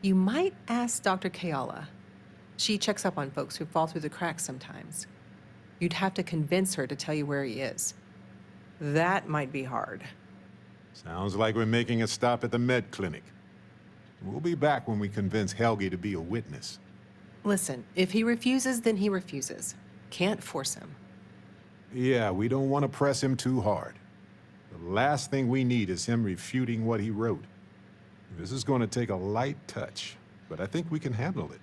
You might ask Dr. Kayala. She checks up on folks who fall through the cracks sometimes. You'd have to convince her to tell you where he is. That might be hard. Sounds like we're making a stop at the med clinic. We'll be back when we convince Helgi to be a witness. Listen, if he refuses, then he refuses. Can't force him. Yeah, we don't want to press him too hard. The last thing we need is him refuting what he wrote. This is going to take a light touch, but I think we can handle it.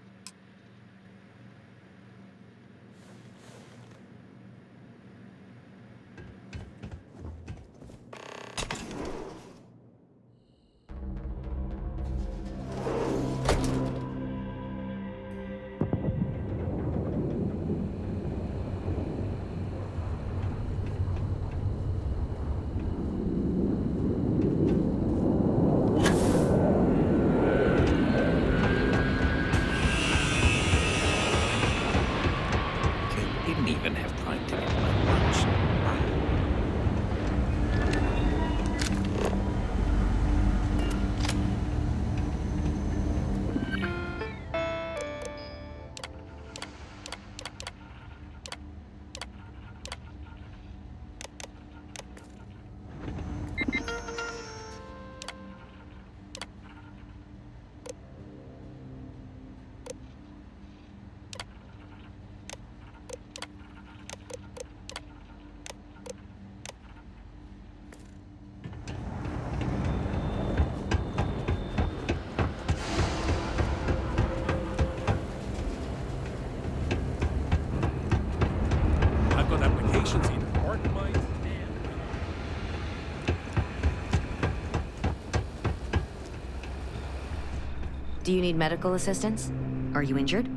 Do you need medical assistance? Are you injured?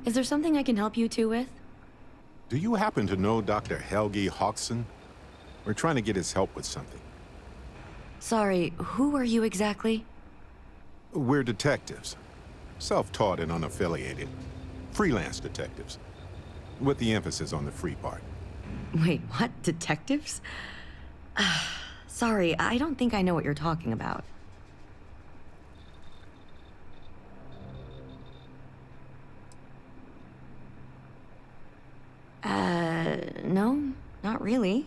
Is there something I can help you two with? Do you happen to know Dr. Helgi Hawkson? We're trying to get his help with something. Sorry, who are you exactly? We're detectives. Self-taught and unaffiliated. Freelance detectives. With the emphasis on the free part. Wait, what? Detectives? Sorry, I don't think I know what you're talking about. No, not really.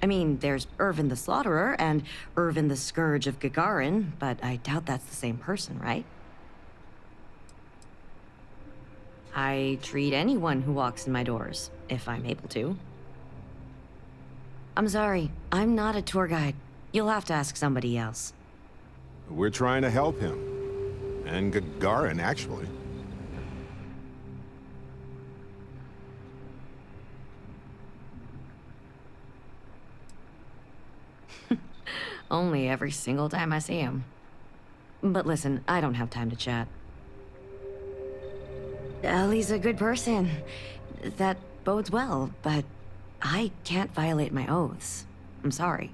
I mean, there's Irvin the Slaughterer and Irvin the Scourge of Gagarin, but I doubt that's the same person, right? I treat anyone who walks in my doors, if I'm able to. I'm sorry, I'm not a tour guide. You'll have to ask somebody else. We're trying to help him. And Gagarin, actually. Only every single time I see him. But listen, I don't have time to chat. Ellie's a good person. That bodes well, but I can't violate my oaths. I'm sorry.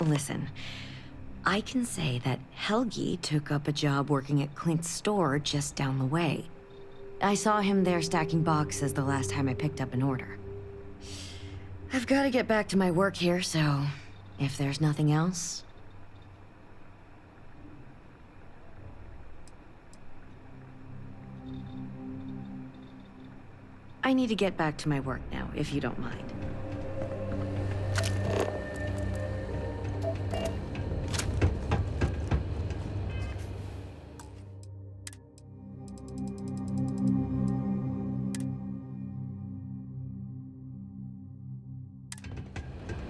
Listen, I can say that Helgi took up a job working at Clint's store just down the way. I saw him there stacking boxes the last time I picked up an order. I've got to get back to my work here, so if there's nothing else... I need to get back to my work now, if you don't mind.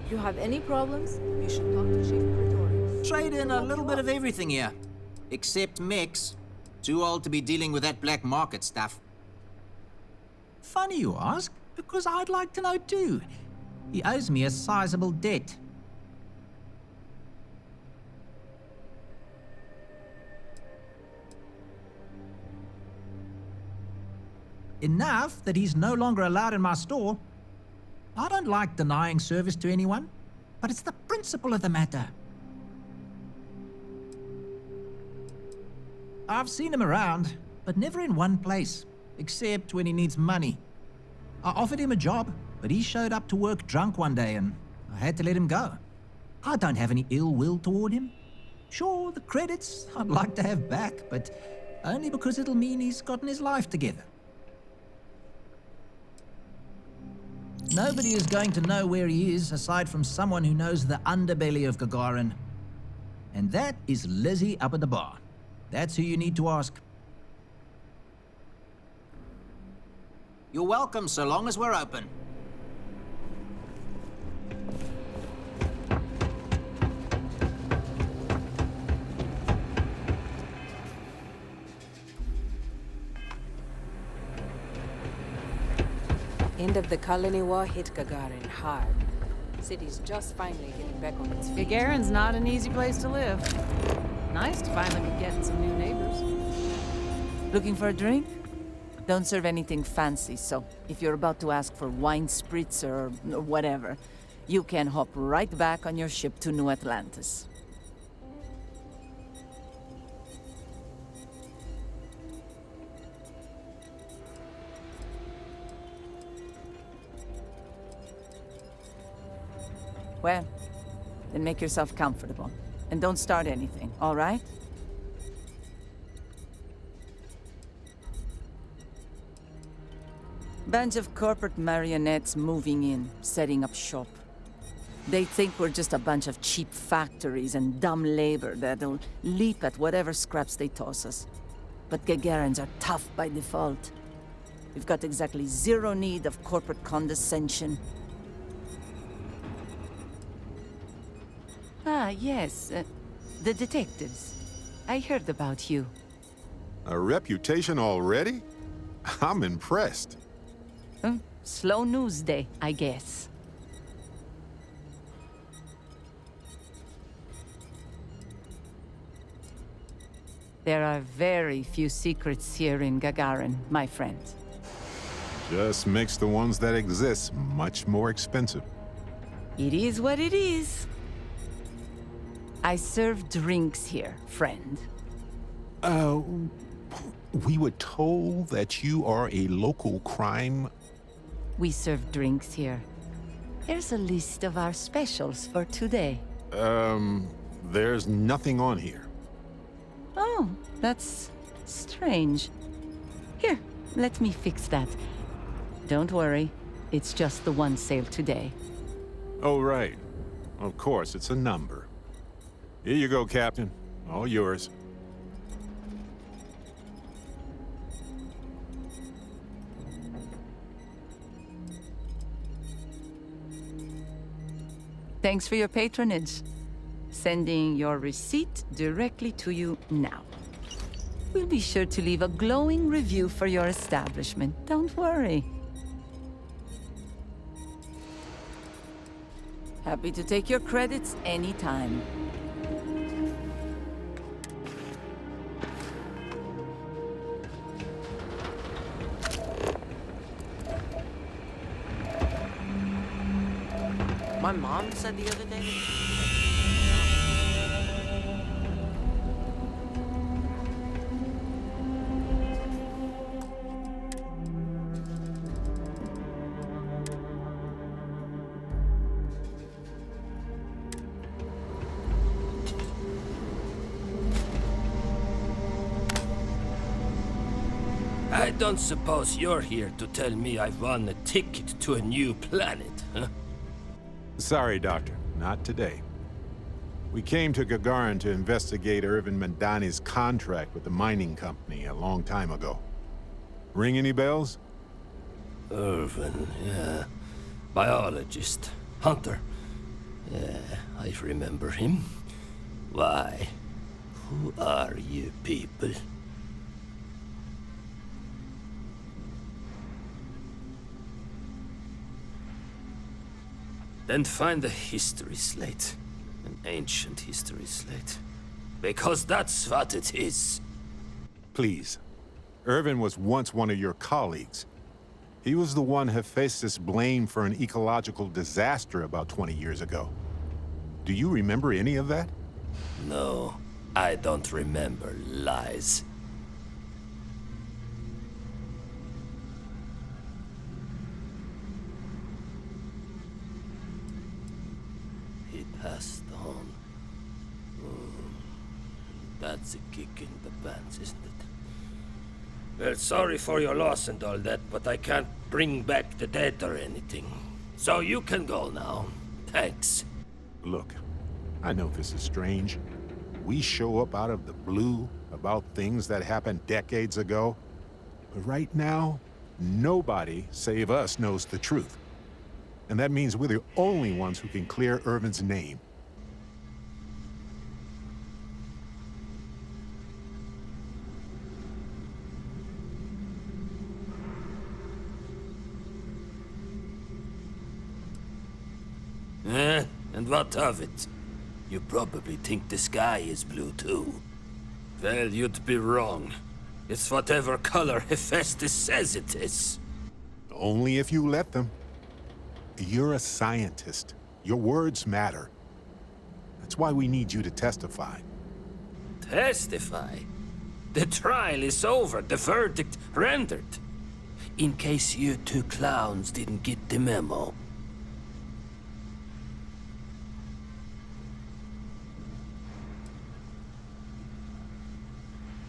If you have any problems, you should talk to Chief Pretorius. Trade in a little bit of everything here. Except Mix. Too old to be dealing with that black market stuff. Funny you ask, because I'd like to know too. He owes me a sizable debt. Enough that he's no longer allowed in my store. I don't like denying service to anyone, but it's the principle of the matter. I've seen him around, but never in one place, except when he needs money. I offered him a job, but he showed up to work drunk one day and I had to let him go. I don't have any ill will toward him. Sure, the credits I'd like to have back, but only because it'll mean he's gotten his life together. Nobody is going to know where he is aside from someone who knows the underbelly of Gagarin. And that is Lizzie up at the bar. That's who you need to ask. You're welcome so long as we're open. End of the colony war hit Gagarin hard. City's just finally getting back on its feet. Gagarin's not an easy place to live. Nice to finally be getting some new neighbors. Looking for a drink? Don't serve anything fancy, so if you're about to ask for wine spritzer or whatever, you can hop right back on your ship to New Atlantis. Well, then make yourself comfortable. And don't start anything, all right? Bunch of corporate marionettes moving in, setting up shop. They think we're just a bunch of cheap factories and dumb labor that'll leap at whatever scraps they toss us. But Gagarins are tough by default. We've got exactly zero need of corporate condescension. Ah, yes. The detectives. I heard about you. A reputation already? I'm impressed. Slow news day, I guess. There are very few secrets here in Gagarin, my friend. Just makes the ones that exist much more expensive. It is what it is. I serve drinks here, friend. We were told that you are a local crime. We serve drinks here. Here's a list of our specials for today. There's nothing on here. Oh, that's strange. Here, let me fix that. Don't worry, it's just the one sale today. Oh, right. Of course, it's a number. Here you go, Captain. All yours. Thanks for your patronage. Sending your receipt directly to you now. We'll be sure to leave a glowing review for your establishment. Don't worry. Happy to take your credits anytime. My mom said the other day. I don't suppose you're here to tell me I've won a ticket to a new planet, huh? Sorry, Doctor. Not today. We came to Gagarin to investigate Irvin Mandani's contract with the mining company a long time ago. Ring any bells? Irvin, yeah. Biologist. Hunter. Yeah, I remember him. Why? Who are you people? Then find the history slate. An ancient history slate. Because that's what it is. Please. Irvin was once one of your colleagues. He was the one Hephaestus blamed for an ecological disaster about 20 years ago. Do you remember any of that? No, I don't remember lies. He passed on. It's a kick in the pants, isn't it? Well, sorry for your loss and all that, but I can't bring back the dead or anything. So you can go now. Thanks. Look, I know this is strange. We show up out of the blue about things that happened decades ago. But right now, nobody save us knows the truth. And that means we're the only ones who can clear Irvin's name. And what of it? You probably think the sky is blue too. Well, you'd be wrong. It's whatever color Hephaestus says it is. Only if you let them. You're a scientist. Your words matter. That's why we need you to testify. Testify? The trial is over, the verdict rendered. In case you two clowns didn't get the memo.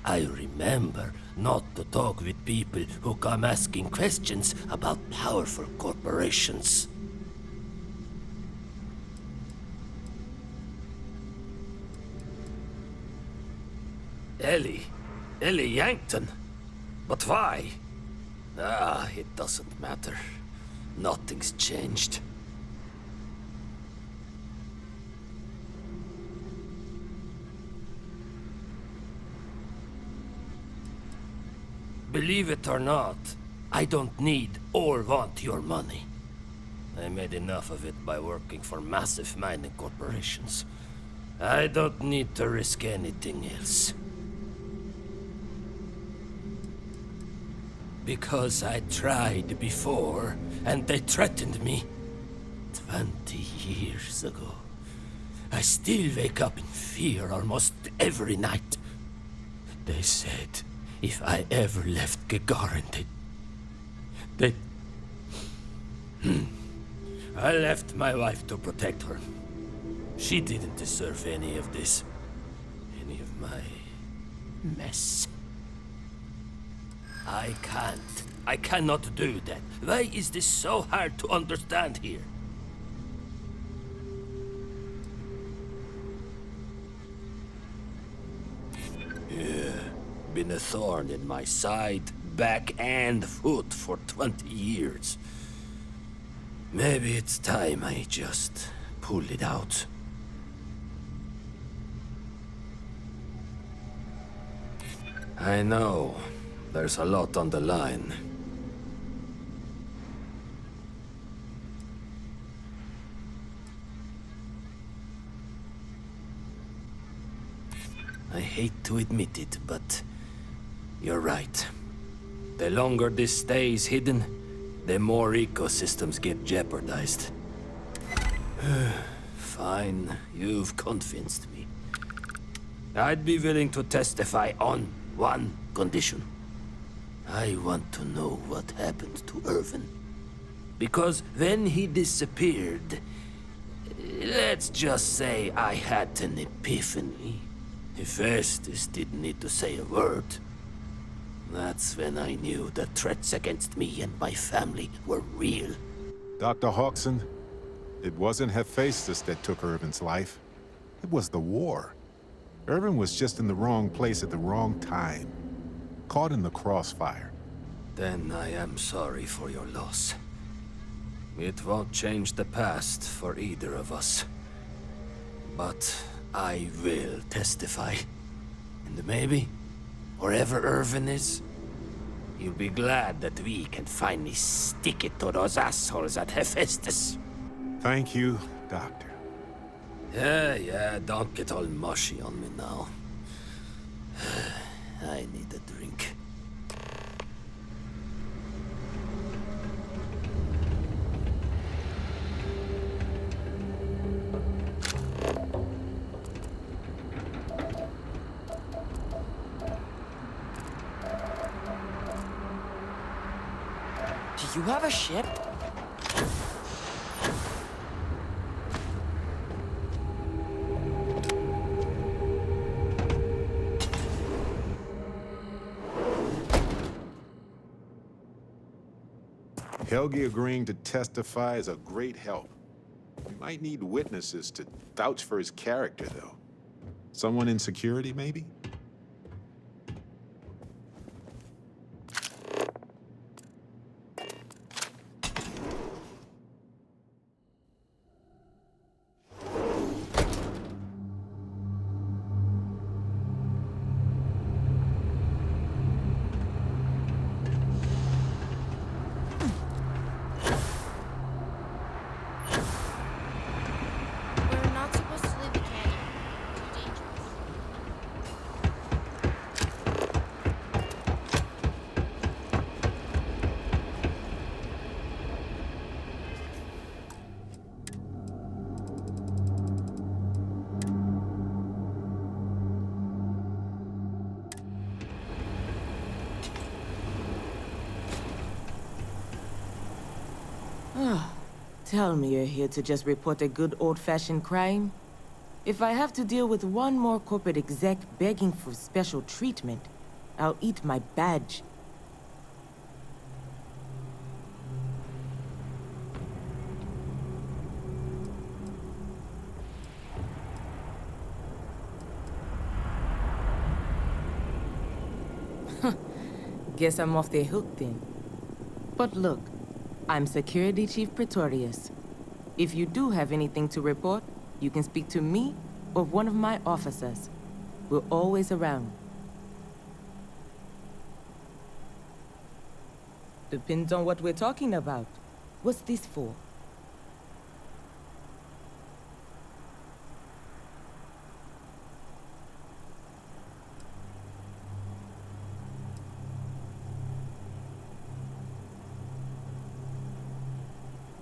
I remember not to talk with people who come asking questions about powerful corporations. Ellie Yankton? But why? Ah, it doesn't matter. Nothing's changed. Believe it or not, I don't need or want your money. I made enough of it by working for massive mining corporations. I don't need to risk anything else. Because I tried before, and they threatened me 20 years ago. I still wake up in fear almost every night. They said if I ever left Gagarin, I left my wife to protect her. She didn't deserve any of this. Any of my mess. I cannot do that. Why is this so hard to understand here? Yeah, been a thorn in my side, back and foot for 20 years. Maybe it's time I just pull it out. I know. There's a lot on the line. I hate to admit it, but you're right. The longer this stays hidden, the more ecosystems get jeopardized. Fine, you've convinced me. I'd be willing to testify on one condition. I want to know what happened to Irvin. Because when he disappeared, let's just say I had an epiphany. Hephaestus didn't need to say a word. That's when I knew the threats against me and my family were real. Dr. Hawkson, it wasn't Hephaestus that took Irvin's life. It was the war. Irvin was just in the wrong place at the wrong time. Caught in the crossfire. Then I am sorry for your loss. It won't change the past for either of us. But I will testify. And maybe, wherever Irvin is, you'll be glad that we can finally stick it to those assholes at Hephaestus. Thank you, Doctor. Yeah, don't get all mushy on me now. I need a drink. Do you have a ship? Helgi agreeing to testify is a great help. We might need witnesses to vouch for his character, though. Someone in security, maybe? We're not supposed to leave the canyon. Too dangerous. Tell me you're here to just report a good old-fashioned crime? If I have to deal with one more corporate exec begging for special treatment, I'll eat my badge. Guess I'm off the hook then. But look, I'm Security Chief Pretorius. If you do have anything to report, you can speak to me or one of my officers. We're always around. Depends on what we're talking about. What's this for?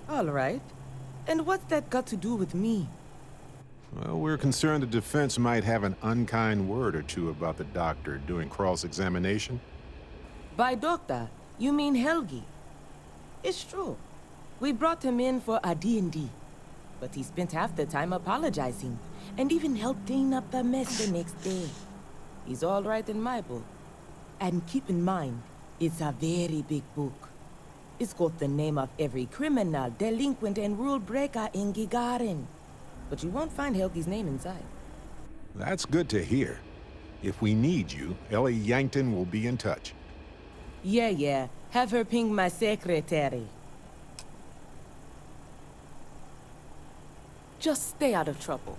All right. And what's that got to do with me? Well, we're concerned the defense might have an unkind word or two about the doctor during cross-examination. By doctor, you mean Helgi. It's true. We brought him in for a D&D. But he spent half the time apologizing, and even helped clean up the mess the next day. He's all right in my book. And keep in mind, it's a very big book. It's got the name of every criminal, delinquent, and rule breaker in Gagarin. But you won't find Helgi's name inside. That's good to hear. If we need you, Ellie Yankton will be in touch. Yeah. Have her ping my secretary. Just stay out of trouble.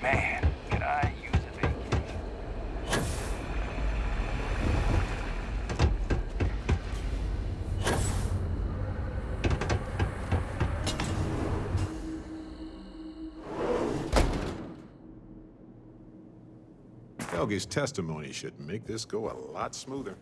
Man, could I use a vacation? Helgi's testimony should make this go a lot smoother.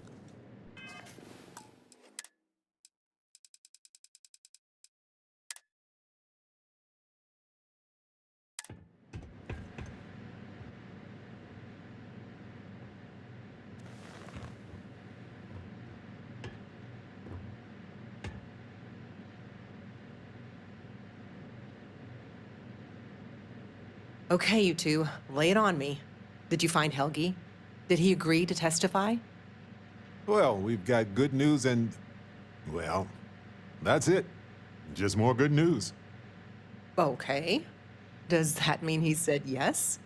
Okay, you two, lay it on me. Did you find Helgi? Did he agree to testify? Well, we've got good news and, well, that's it. Just more good news. Okay. Does that mean he said yes?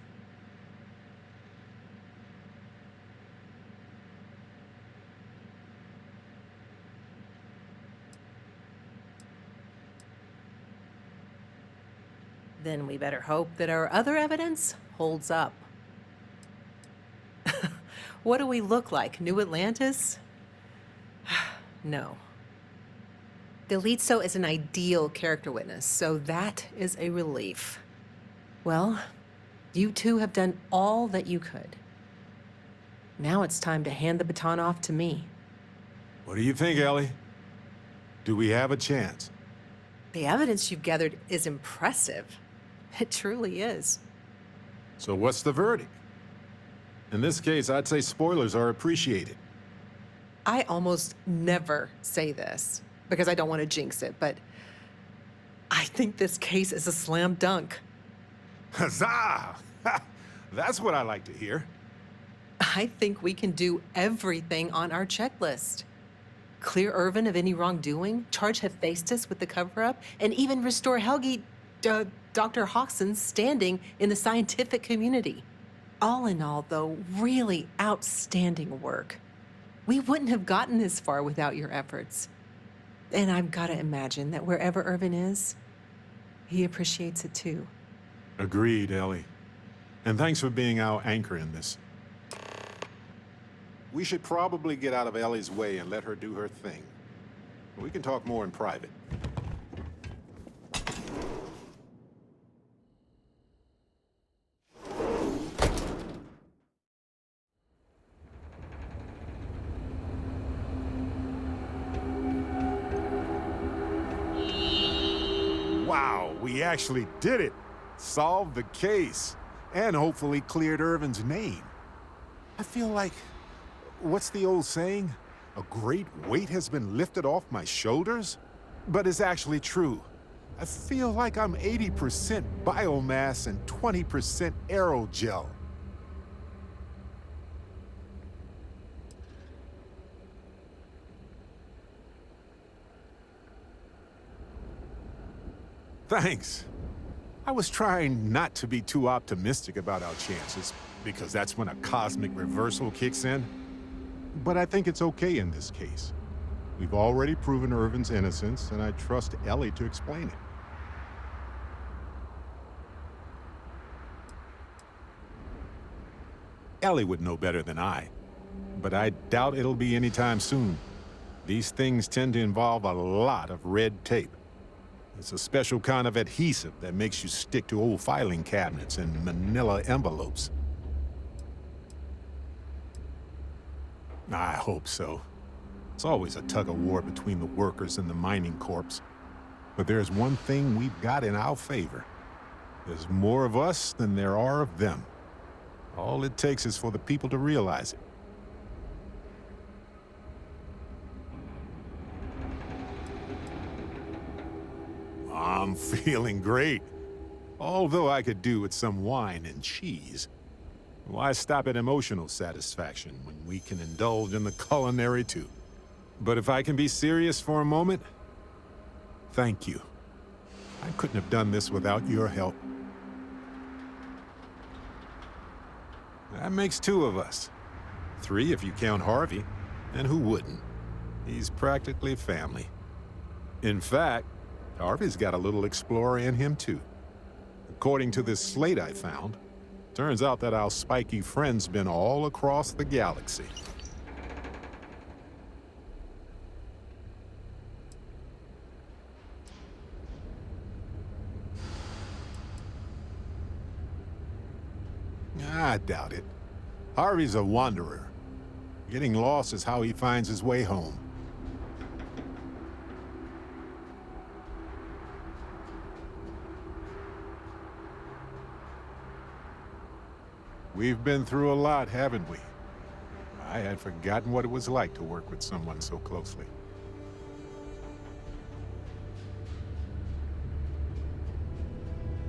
Then we better hope that our other evidence holds up. What do we look like? New Atlantis? No. Delitso is an ideal character witness, so that is a relief. Well, you two have done all that you could. Now it's time to hand the baton off to me. What do you think, Ellie? Do we have a chance? The evidence you've gathered is impressive. It truly is. So what's the verdict? In this case, I'd say spoilers are appreciated. I almost never say this because I don't want to jinx it, but I think this case is a slam dunk. Huzzah! That's what I like to hear. I think we can do everything on our checklist. Clear Irvin of any wrongdoing, charge Hephaestus with the cover-up, and even restore Helgi, Dr. Hawkson's standing in the scientific community. All in all, though, really outstanding work. We wouldn't have gotten this far without your efforts. And I've got to imagine that wherever Irvin is, he appreciates it too. Agreed, Ellie. And thanks for being our anchor in this. We should probably get out of Ellie's way and let her do her thing. We can talk more in private. Wow, we actually did it! Solved the case, and hopefully cleared Irvin's name. I feel like, what's the old saying? A great weight has been lifted off my shoulders? But it's actually true. I feel like I'm 80% biomass and 20% aerogel. Thanks. I was trying not to be too optimistic about our chances, because that's when a cosmic reversal kicks in. But I think it's okay in this case. We've already proven Irvin's innocence, and I trust Ellie to explain it. Ellie would know better than I, but I doubt it'll be anytime soon. These things tend to involve a lot of red tape. It's a special kind of adhesive that makes you stick to old filing cabinets and manila envelopes. I hope so. It's always a tug-of-war between the workers and the mining corps. But there's one thing we've got in our favor. There's more of us than there are of them. All it takes is for the people to realize it. I'm feeling great. Although I could do with some wine and cheese. Why stop at emotional satisfaction when we can indulge in the culinary too? But if I can be serious for a moment, thank you. I couldn't have done this without your help. That makes two of us. 3 if you count Harvey. And who wouldn't? He's practically family. In fact, Harvey's got a little explorer in him too. According to this slate I found, turns out that our spiky friend's been all across the galaxy. I doubt it. Harvey's a wanderer. Getting lost is how he finds his way home. We've been through a lot, haven't we? I had forgotten what it was like to work with someone so closely.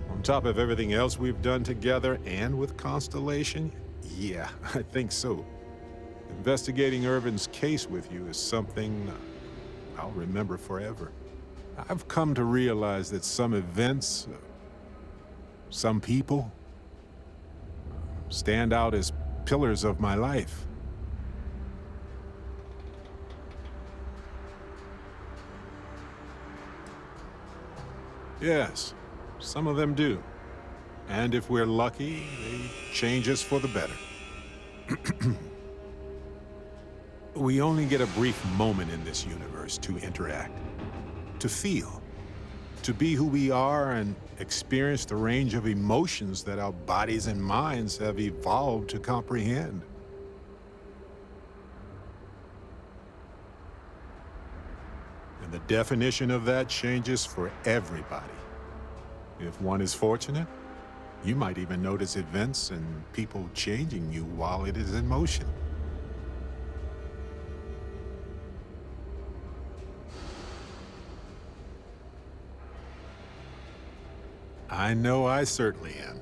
On top of everything else we've done together and with Constellation, yeah, I think so. Investigating Irvin's case with you is something I'll remember forever. I've come to realize that some events, some people, stand out as pillars of my life. Yes, some of them do. And if we're lucky, they change us for the better. We only get a brief moment in this universe to interact, to feel, to be who we are and experience the range of emotions that our bodies and minds have evolved to comprehend. And the definition of that changes for everybody. If one is fortunate, you might even notice events and people changing you while it is in motion. I know I certainly am.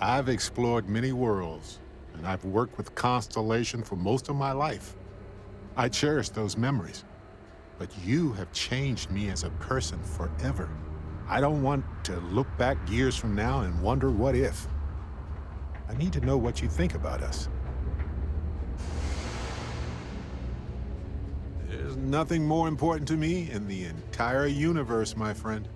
I've explored many worlds, and I've worked with Constellation for most of my life. I cherish those memories. But you have changed me as a person forever. I don't want to look back years from now and wonder what if. I need to know what you think about us. There's nothing more important to me in the entire universe, my friend.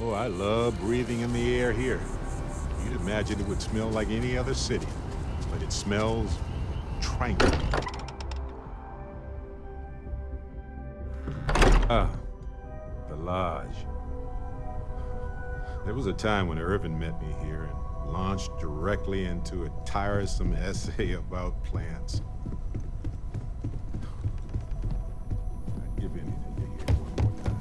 Oh, I love breathing in the air here. You'd imagine it would smell like any other city, but it smells tranquil. Ah, the Lodge. There was a time when Irvin met me here and launched directly into a tiresome essay about plants. I'd give anything to hear it one more time.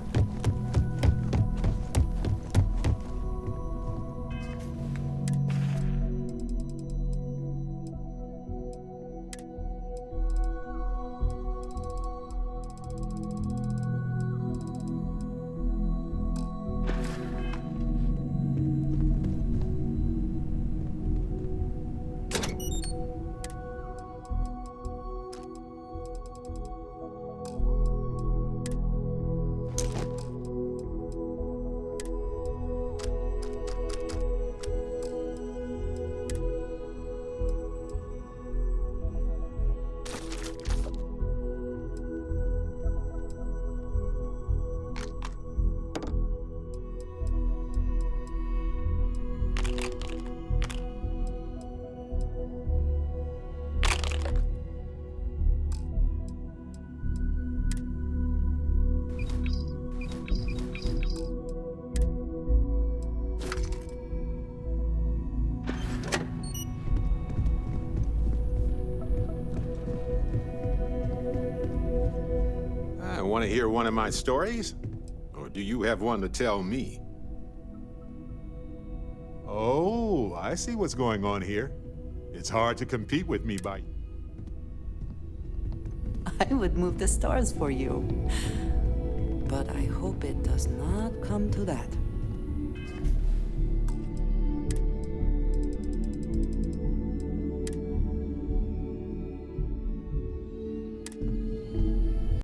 Want to hear one of my stories? Or do you have one to tell me? Oh, I see what's going on here. It's hard to compete with me by... I would move the stars for you. But I hope it does not come to that.